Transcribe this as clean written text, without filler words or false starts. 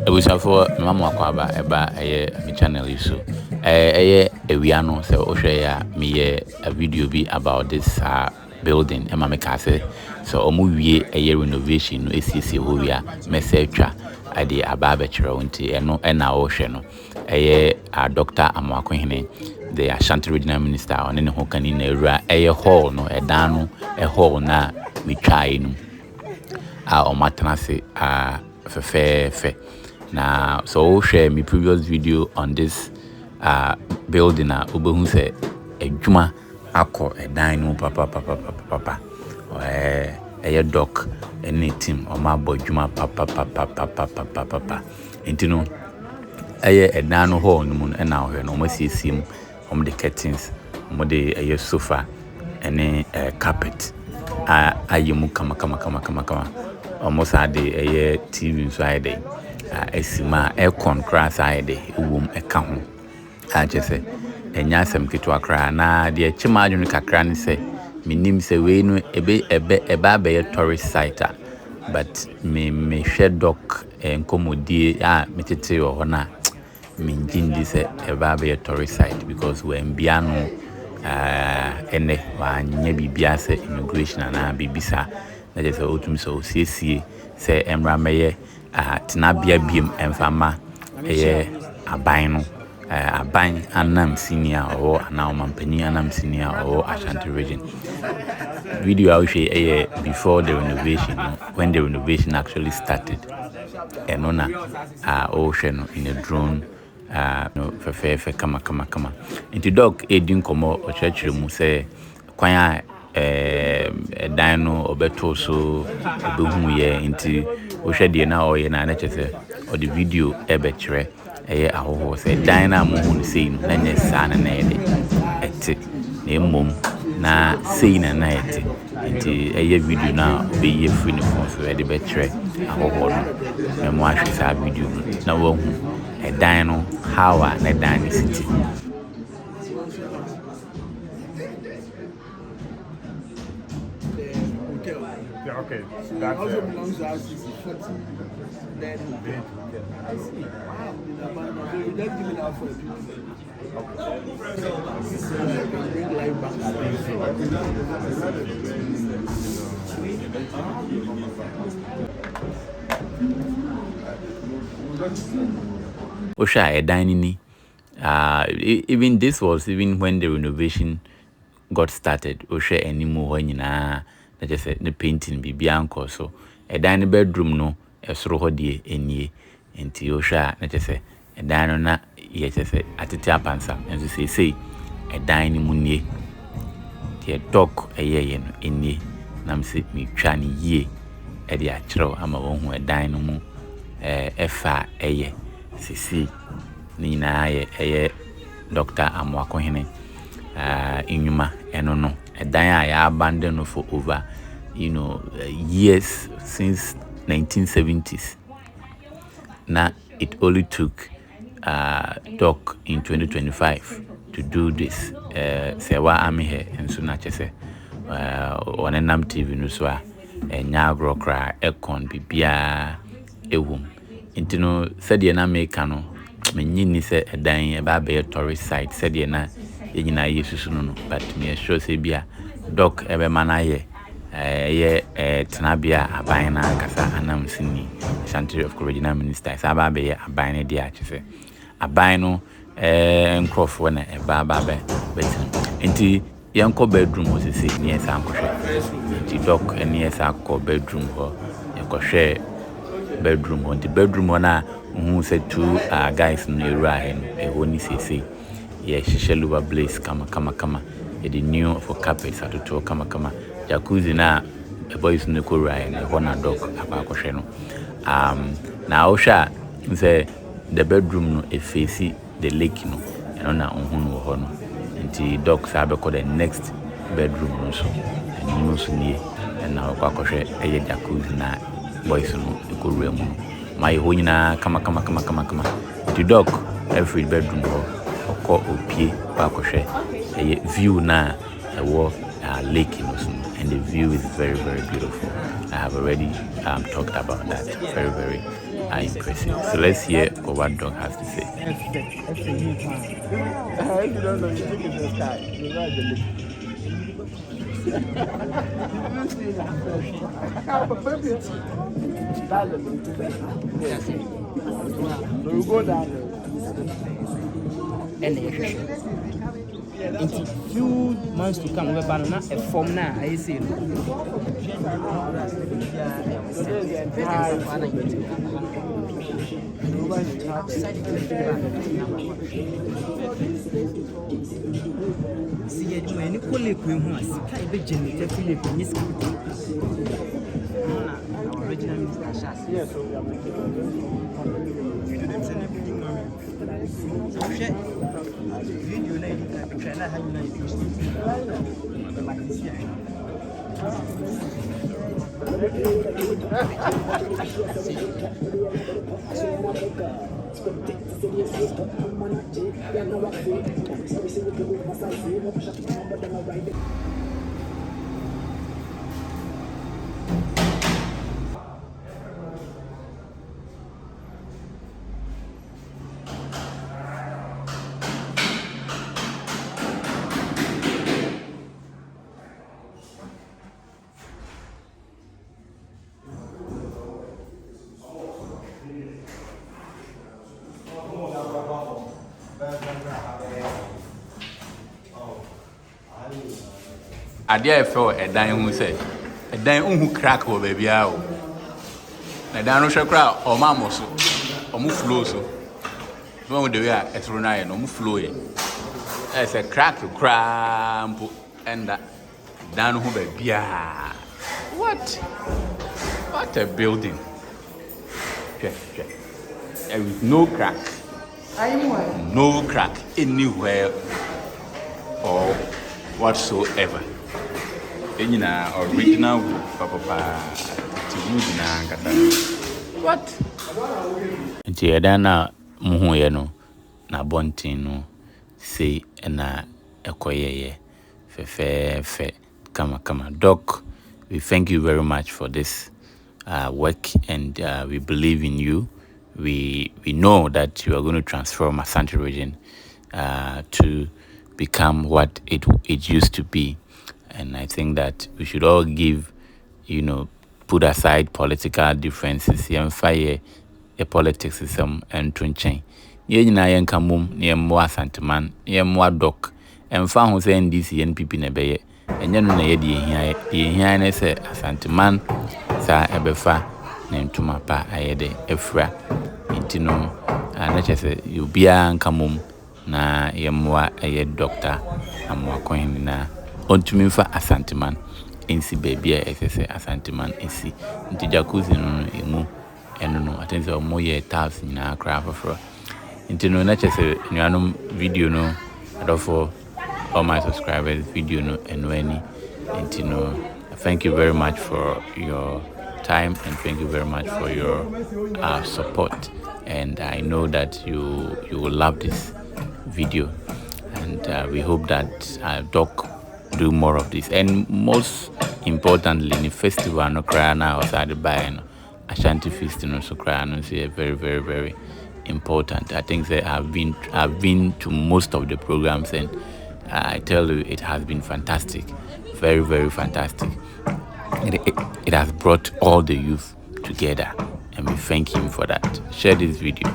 Ebusa for mama kwaba eba my channel so ewia no say ohwe ya me a video be about this building e ma me ka say so omo wie renovation no esiesie ho wia message twa ade aba ba kire wonti eno na ohwe no Dr. Amoakohene the Ashanti Regional Minister on ne ho kan na ewura hall no edan no hall na me twae no o matnase fe na so share my previous video on this building obehu say adwuma akọ edan no papa doc any team o ma bo adwuma papa entino edan no hall no mu na ohwe no masiesim the curtains the sofa and carpet ayemu kama almost had the TV inside there. Esima aircon crash side wom eka ho a je se enya asem keto akra na de chima adwene kakra ne se minim se we no eba be tourist site but me hwe doc enkomodie metete wo na me ngindi se eba be tourist site because we mbia no ene wa nya bibia se immigration na bibisa na je se otum so siesie se emra meye tinabia biem emfama aban no aban anam senior or anam mampani anam senior or Ashanti region video I will show before the renovation when the renovation actually started and on ocean in a drone no fe kama into dog edin komo o church mu say kwan dan no obeto so obehu ye nti o hwede na o ye na na chese o the video ebe kire ahoho say dan na mo hu sei no na nya sa na na ede ete na emom na sei na na ete nti video na be ye free no phone so ede be kire ahoho no me mo ahwe sa video na wo hu dan no how na dan city. Okay, that also belongs to RCC. Then I see. Wow, so you just give it out for people. Bring life back. Osha dining even this was even when the renovation got started. Osha anymore when na just the painting be bianco so a dining bedroom no a soro hodie enie enti osha na just a dino na ye just atete apansa and to say a dining munie the dog a ye no enie nam se mi twa ne ye e de akiro ama won hu a dining mu efa eye sisi ni na ye Dr. Amoakohene inyuma eno no dan I abandoned for over years since 1970s. Now it only took Doc in 2025 to do this. Say what I'm here and so not say on a nam TV no so nya agro kra ekon bibia ewum intino said ye na make no menyi ni se dan e ba be tourist site said ye na yenyina yesusu no but me sure say bia doc ebe manaye tenabia aban na kasa anam sini Ashanti Regional Minister sa ba be aban ne dia chese aban no nkrofo na eba ba be betin enti yanko bedroom o se ni esa ankohwe enti doc eni esa ko bedroom ho yakohwe bedroom on the bedroom na who said two guys no era hen ehoni sese ye shisheluwa blaze kama the new for carpets at to kama jacuzzi na boys no ko rai na hona dog akwakohwe no na osha say the bedroom no e face the lake no eno na ohunu wo no nti dog sabe ko the next bedroom no so eno so nie na akwakohwe eye jacuzzi na boys no ko rai mu my honina kama the dog every bedroom ko opie akwakohwe eye view na ewo lake no so and the view is very, very beautiful. I have already talked about that. Very, very are impressive. So let's hear what Doc has to say. That's a new time. If you don't know, you think it's the sky. You ride the lake. So you go down there. And in few months to come, we're going to a form now. I see. See, any colleague who has a generator, Philip, and his original Mr. Shas. Yes, so we are Adeɛ ɛfɛ ɛdan ho sɛ ɛdan unhu crack wɔ baabi a o na ɛdan no hwɛ kora ɔmo amɔ so ɔmo flow so so wɔn de wi a ɛtoro na yɛ no ɔmo flow yɛ ɛsɛ crack koraa mpo ɛnda ɛdan no ho baabi a what a building hwɛ with no crack anywhere or whatsoever. Enyina original wood papa wood na nkata what nti eda na muhu ye no na bontin no sei na ekoyeye fe kama Doc, we thank you very much for this work, and we believe in you. We know that you are going to transform Asante region to become what it used to be. And I think that we should all put aside political differences. Fire a politics and twinching. Yen na yen kamum, near more Santaman, near more Doc, and found who saying this yen pipi nebeye, and yen na ye here say Santaman, sa ebefa, named to my pa, ayede, efra, intino, and just say you be a kamum, na yemwa a doctor, Amoakohene na. Ontumi fa Asanteman ensi baby a ese Asanteman ensi nti jacuzzi no emu eno no atense o moye tiles na craft for nti no na chese nuanom video no adofo all my subscribers video no eno ani nti no thank you very much for your time, and thank you very much for your support, and I know that you will love this video, and we hope that Doc do more of this, and most importantly in the festival no cry now outside by Ashanti Feast no so cry no say very very very important. I think that I've been to most of the programs, and I tell you it has been fantastic, very very fantastic. It has brought all the youth together, and we thank him for that. Share this video.